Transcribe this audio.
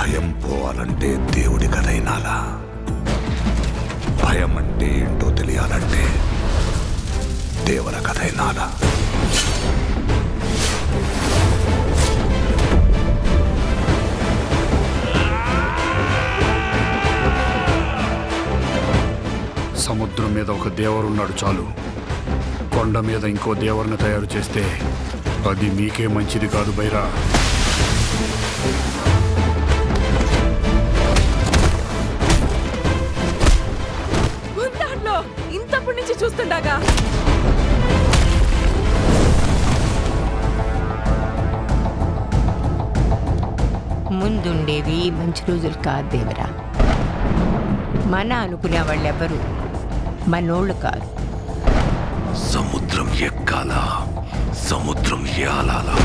భయం పోవాలంటే దేవుడి కథ వినాలా? భయం అంటే ఏంటో తెలియాలంటే దేవర కథ వినాలా? సముద్రం మీద ఒక దేవరున్నాడు చాలు. కొండ మీద ఇంకో దేవరుని తయారు చేస్తే అది మీకే మంచిది కాదు బైరా. దాంట్లో ఇంతప్పటి నుంచి చూస్తుండగా ముందుండేవి మంచి రోజులు కాదు దేవరా. మన అనుకునే వాళ్ళెవ్వరూ మనోళ్ళు కాదు. సముద్రం ఎక్కాలా, సముద్రం ఏలాలా?